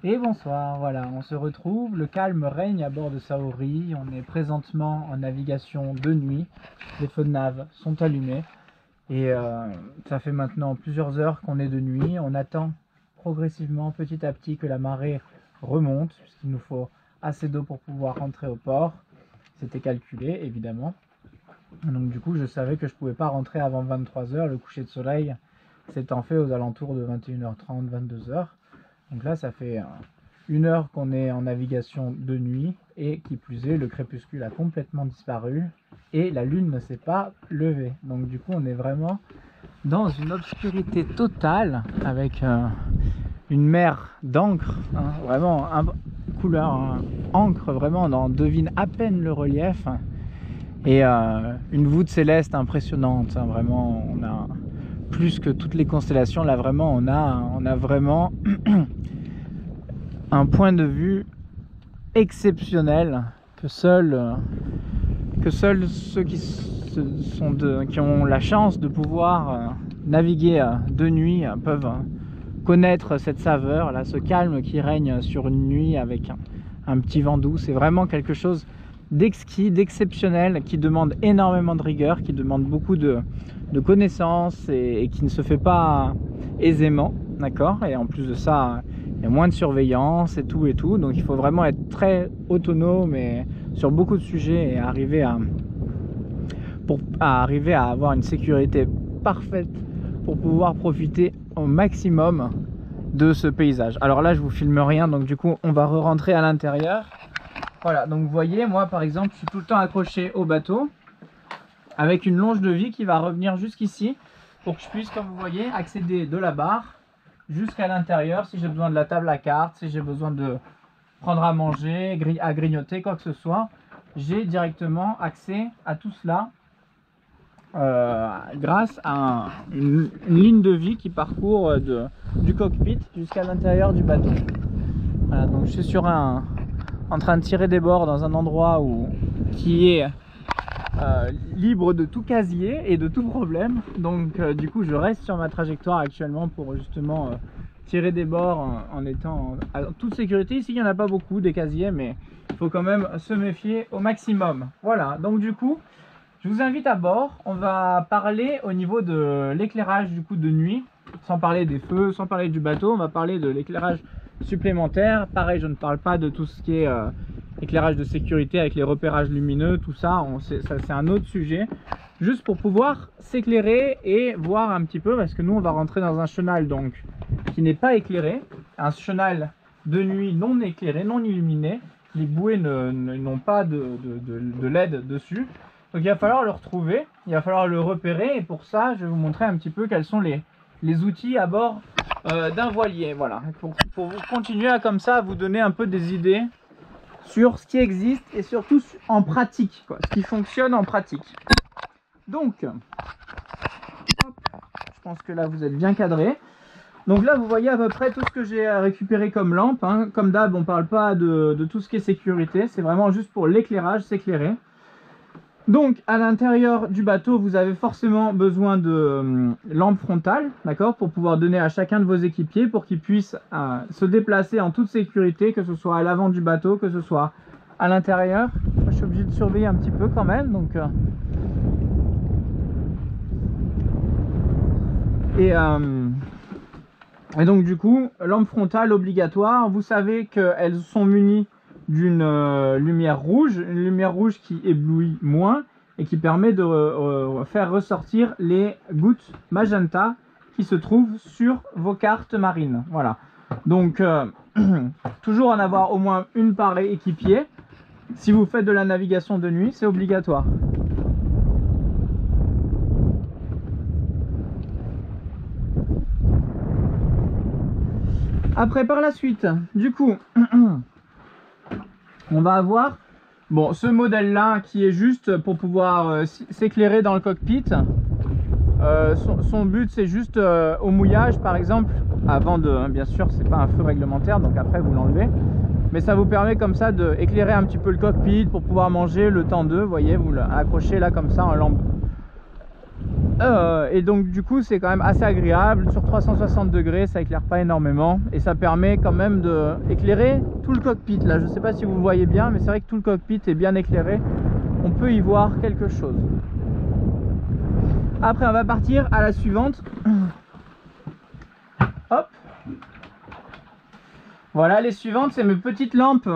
Et bonsoir, voilà, on se retrouve, le calme règne à bord de Saori, on est présentement en navigation de nuit, les feux de nav sont allumés et ça fait maintenant plusieurs heures qu'on est de nuit, on attend progressivement, petit à petit, que la marée remonte, puisqu'il nous faut assez d'eau pour pouvoir rentrer au port, c'était calculé évidemment, donc du coup je savais que je ne pouvais pas rentrer avant 23 heures, le coucher de soleil s'étant fait aux alentours de 21h30, 22h. Donc là, ça fait 1 heure qu'on est en navigation de nuit et qui plus est, le crépuscule a complètement disparu et la lune ne s'est pas levée. Donc du coup, on est vraiment dans une obscurité totale avec une mer d'encre, hein, vraiment couleur encre, vraiment, on devine à peine le relief et une voûte céleste impressionnante, hein, vraiment, on a plus que toutes les constellations, là vraiment on a vraiment un point de vue exceptionnel que seuls ceux qui ont la chance de pouvoir naviguer de nuit peuvent connaître cette saveur, là, ce calme qui règne sur une nuit avec un petit vent doux. C'est vraiment quelque chose d'exquis, d'exceptionnel, qui demande énormément de rigueur, qui demande beaucoup de connaissances et qui ne se fait pas aisément, d'accord. Et en plus de ça, il y a moins de surveillance et tout, donc il faut vraiment être très autonome et sur beaucoup de sujets et arriver à avoir une sécurité parfaite pour pouvoir profiter au maximum de ce paysage. Alors là, je vous filme rien, donc du coup, on va re-rentrer à l'intérieur. Voilà, donc vous voyez, moi par exemple, je suis tout le temps accroché au bateau avec une longe de vie qui va revenir jusqu'ici pour que je puisse, comme vous voyez, accéder de la barre jusqu'à l'intérieur si j'ai besoin de la table à cartes, si j'ai besoin de prendre à manger, à grignoter, quoi que ce soit. J'ai directement accès à tout cela grâce à une ligne de vie qui parcourt du cockpit jusqu'à l'intérieur du bateau. Voilà, donc je suis en train de tirer des bords dans un endroit qui est libre de tout casier et de tout problème, donc du coup je reste sur ma trajectoire actuellement pour justement tirer des bords en étant en toute sécurité. Ici il n'y en a pas beaucoup des casiers, mais il faut quand même se méfier au maximum. Voilà, donc du coup je vous invite à bord. On va parler au niveau de l'éclairage du coup de nuit, sans parler des feux, sans parler du bateau. On va parler de l'éclairage supplémentaire. Pareil, je ne parle pas de tout ce qui est éclairage de sécurité avec les repérages lumineux, tout ça, c'est un autre sujet. Juste pour pouvoir s'éclairer et voir un petit peu, parce que nous on va rentrer dans un chenal donc qui n'est pas éclairé, un chenal de nuit non éclairé, non illuminé. Les bouées n'ont pas de LED dessus. Donc il va falloir le retrouver, il va falloir le repérer, et pour ça je vais vous montrer un petit peu quels sont les outils à bord d'un voilier. Voilà, pour vous continuer à comme ça à vous donner un peu des idées sur ce qui existe et surtout en pratique, quoi, ce qui fonctionne en pratique. Donc, hop, je pense que là vous êtes bien cadré. Donc là vous voyez à peu près tout ce que j'ai récupéré comme lampe, hein. Comme d'hab on parle pas de tout ce qui est sécurité, c'est vraiment juste pour l'éclairage, s'éclairer. Donc à l'intérieur du bateau vous avez forcément besoin de lampes frontales, d'accord, pour pouvoir donner à chacun de vos équipiers pour qu'ils puissent se déplacer en toute sécurité, que ce soit à l'avant du bateau, que ce soit à l'intérieur. Je suis obligé de surveiller un petit peu quand même, donc et donc du coup lampe frontale obligatoire. Vous savez qu'elles sont munies d'une lumière rouge, une lumière rouge qui éblouit moins et qui permet de faire ressortir les gouttes magenta qui se trouvent sur vos cartes marines. Voilà, donc toujours en avoir au moins une par équipier. Si vous faites de la navigation de nuit, c'est obligatoire. Après, par la suite, du coup, on va avoir ce modèle là qui est juste pour pouvoir s'éclairer dans le cockpit. Son but c'est juste au mouillage par exemple, avant de, bien sûr c'est pas un feu réglementaire donc après vous l'enlevez, mais ça vous permet comme ça d'éclairer un petit peu le cockpit pour pouvoir manger le temps d'eux. Vous voyez, vous l'accrochez là comme ça en lampe Et donc du coup c'est quand même assez agréable. Sur 360 degrés ça éclaire pas énormément et ça permet quand même de éclairer tout le cockpit. Là je sais pas si vous le voyez bien, mais c'est vrai que tout le cockpit est bien éclairé, on peut y voir quelque chose. Après on va partir à la suivante. Hop, voilà, les suivantes c'est mes petites lampes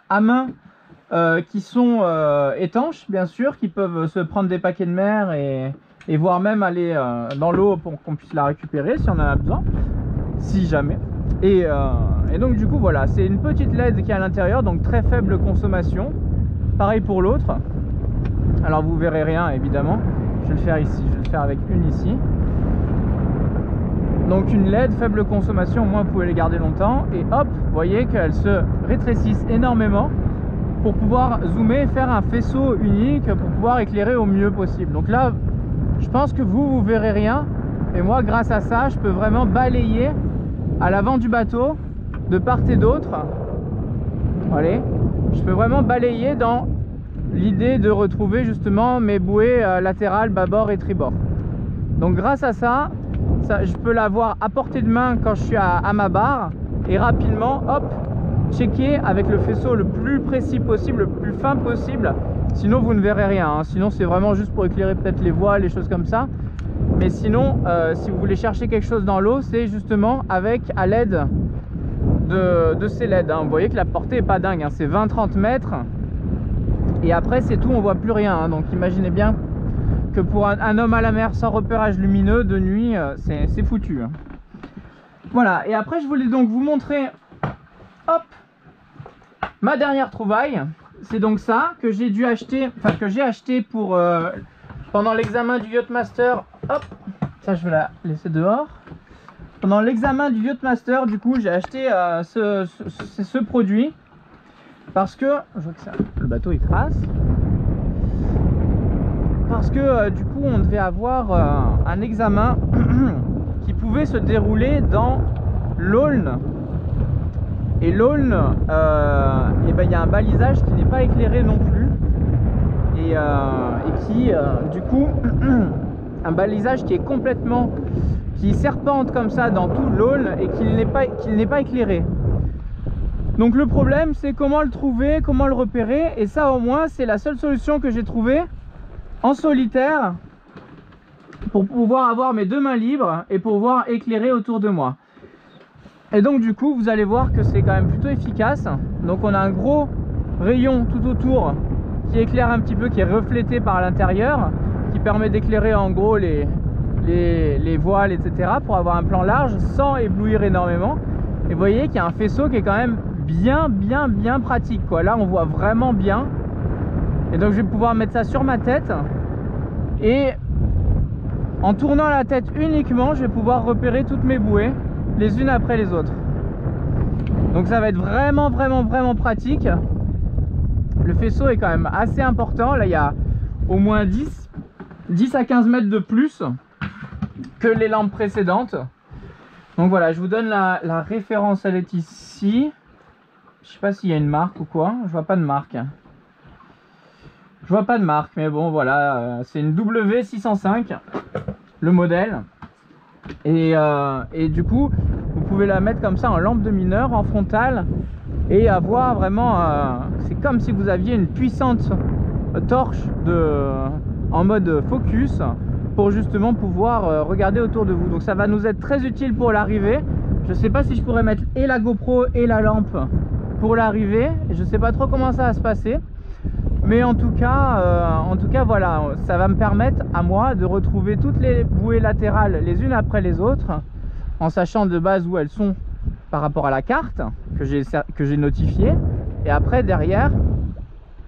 à main qui sont étanches bien sûr, qui peuvent se prendre des paquets de mer et voire même aller dans l'eau pour qu'on puisse la récupérer si on en a besoin, si jamais. Et donc du coup voilà, c'est une petite LED qui est à l'intérieur, donc très faible consommation. Pareil pour l'autre. Alors vous verrez rien évidemment, je vais le faire ici, je vais le faire avec une ici. Donc une LED, faible consommation, au moins vous pouvez les garder longtemps. Et hop, vous voyez qu'elles se rétrécissent énormément pour pouvoir zoomer et faire un faisceau unique pour pouvoir éclairer au mieux possible. Donc là, je pense que vous verrez rien. Et moi, grâce à ça, je peux vraiment balayer à l'avant du bateau, de part et d'autre. Allez, je peux vraiment balayer dans l'idée de retrouver justement mes bouées latérales, bâbord et tribord. Donc grâce à ça, je peux l'avoir à portée de main quand je suis à ma barre et rapidement, hop, checker avec le faisceau le plus précis possible, le plus fin possible. Sinon vous ne verrez rien, hein. Sinon c'est vraiment juste pour éclairer peut-être les voiles, les choses comme ça. Mais sinon, si vous voulez chercher quelque chose dans l'eau, c'est justement à l'aide de ces LED, hein. Vous voyez que la portée est pas dingue, hein. C'est 20-30 mètres. Et après c'est tout, on voit plus rien, hein. Donc imaginez bien que pour un homme à la mer sans repérage lumineux de nuit, c'est foutu, hein. Voilà, et après je voulais donc vous montrer, hop, ma dernière trouvaille. C'est donc ça que j'ai dû acheter, enfin que j'ai acheté pour pendant l'examen du Yachtmaster. Hop, ça je vais la laisser dehors. Pendant l'examen du Yachtmaster, du coup j'ai acheté ce produit parce que je vois que ça, le bateau il trace. Parce que du coup on devait avoir un examen qui pouvait se dérouler dans l'Aulne. Et l'Aulne, il y a un balisage qui n'est pas éclairé non plus. Et qui, du coup, un balisage qui est complètement, qui serpente comme ça dans tout l'Aulne et qu'il n'est pas éclairé. Donc le problème c'est comment le trouver, comment le repérer. Et ça au moins c'est la seule solution que j'ai trouvée en solitaire pour pouvoir avoir mes deux mains libres et pouvoir éclairer autour de moi. Et donc du coup vous allez voir que c'est quand même plutôt efficace. Donc on a un gros rayon tout autour qui éclaire un petit peu, qui est reflété par l'intérieur, qui permet d'éclairer en gros les voiles, etc. pour avoir un plan large sans éblouir énormément. Et vous voyez qu'il y a un faisceau qui est quand même bien pratique, quoi. Là on voit vraiment bien. Et donc je vais pouvoir mettre ça sur ma tête et en tournant la tête uniquement, je vais pouvoir repérer toutes mes bouées les unes après les autres. Donc ça va être vraiment pratique. Le faisceau est quand même assez important. Là il y a au moins 10 à 15 mètres de plus que les lampes précédentes. Donc voilà, je vous donne la référence, elle est ici. Je sais pas s'il y a une marque ou quoi, je vois pas de marque. Je vois pas de marque, mais bon voilà, c'est une W605 le modèle. Et du coup vous pouvez la mettre comme ça en lampe de mineur, en frontale, et avoir vraiment c'est comme si vous aviez une puissante torche en mode focus pour justement pouvoir regarder autour de vous. Donc ça va nous être très utile pour l'arrivée. Je sais pas si je pourrais mettre et la GoPro et la lampe pour l'arrivée, je sais pas trop comment ça va se passer. Mais en tout cas voilà, ça va me permettre à moi de retrouver toutes les bouées latérales les unes après les autres, en sachant de base où elles sont par rapport à la carte que j'ai notifiée. Et après derrière,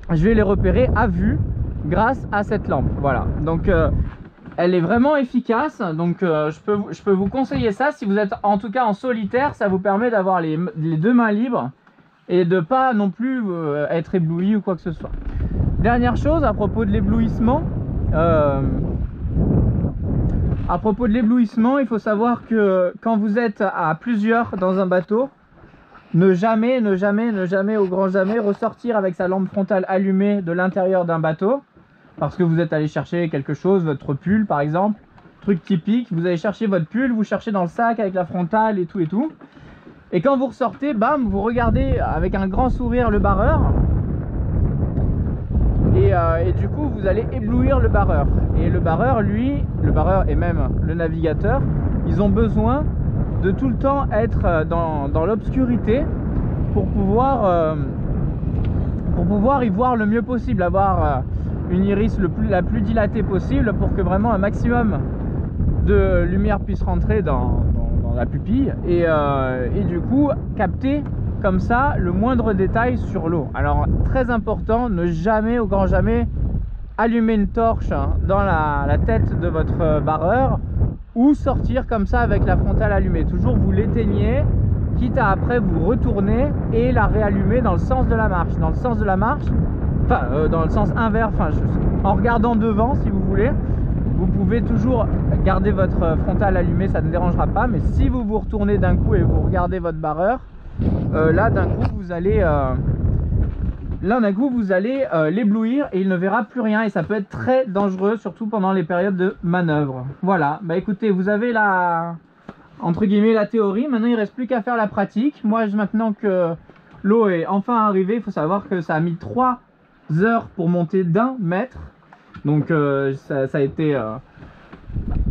je vais les repérer à vue grâce à cette lampe. Voilà, donc elle est vraiment efficace. Donc je peux vous conseiller ça si vous êtes en tout cas en solitaire. Ça vous permet d'avoir les deux mains libres et de pas non plus être ébloui ou quoi que ce soit. Dernière chose à propos de l'éblouissement, il faut savoir que quand vous êtes à plusieurs dans un bateau, ne jamais, au grand jamais, ressortir avec sa lampe frontale allumée de l'intérieur d'un bateau. parce que vous êtes allé chercher quelque chose, votre pull par exemple, truc typique, vous allez chercher votre pull, vous cherchez dans le sac avec la frontale et tout. Et quand vous ressortez, bam, vous regardez avec un grand sourire le barreur. Et du coup, vous allez éblouir le barreur. Et le barreur, lui, le barreur et même le navigateur, ils ont besoin de tout le temps être dans l'obscurité pour pouvoir y voir le mieux possible, avoir une iris la plus dilatée possible pour que vraiment un maximum de lumière puisse rentrer dans la pupille et du coup capter comme ça le moindre détail sur l'eau. Alors très important, ne jamais au grand jamais allumer une torche dans la tête de votre barreur ou sortir comme ça avec la frontale allumée. Toujours vous l'éteignez, quitte à après vous retourner et la réallumer dans le sens de la marche. Dans le sens de la marche, enfin dans le sens inverse, en regardant devant si vous voulez. Vous pouvez toujours garder votre frontale allumée, ça ne dérangera pas. Mais si vous vous retournez d'un coup et vous regardez votre barreur, là d'un coup vous allez l'éblouir et il ne verra plus rien et ça peut être très dangereux, surtout pendant les périodes de manœuvre. Voilà, bah écoutez, vous avez entre guillemets la théorie, maintenant il ne reste plus qu'à faire la pratique. Moi maintenant que l'eau est enfin arrivée, il faut savoir que ça a mis 3 heures pour monter d'1 mètre. Donc ça a été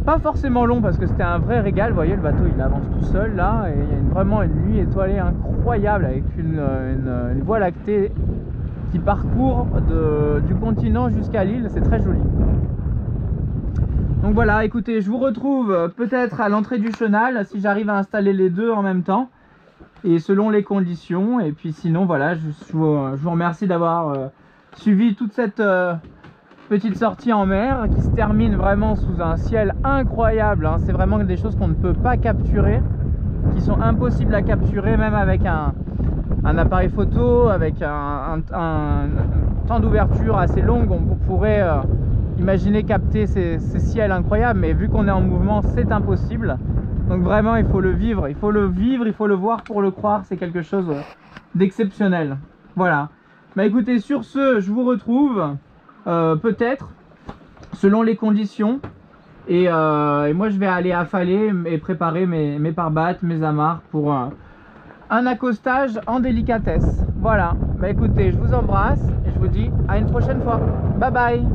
pas forcément long parce que c'était un vrai régal. Vous voyez, le bateau il avance tout seul là et il y a vraiment une nuit étoilée incroyable avec une voie lactée qui parcourt du continent jusqu'à l'île. C'est très joli. Donc voilà, écoutez, je vous retrouve peut-être à l'entrée du chenal si j'arrive à installer les deux en même temps et selon les conditions. Et puis sinon voilà, je vous remercie d'avoir suivi toute cette petite sortie en mer qui se termine vraiment sous un ciel incroyable, hein. C'est vraiment des choses qu'on ne peut pas capturer, qui sont impossibles à capturer même avec un appareil photo, avec un temps d'ouverture assez long. On pourrait imaginer capter ces ciels incroyables, mais vu qu'on est en mouvement, c'est impossible. Donc vraiment, il faut le vivre, il faut le voir pour le croire. C'est quelque chose d'exceptionnel. Voilà. Bah écoutez, sur ce, je vous retrouve peut-être selon les conditions et moi je vais aller affaler et préparer mes pare-battes, mes amarres pour un accostage en délicatesse. Voilà, bah écoutez, je vous embrasse et je vous dis à une prochaine fois. Bye bye.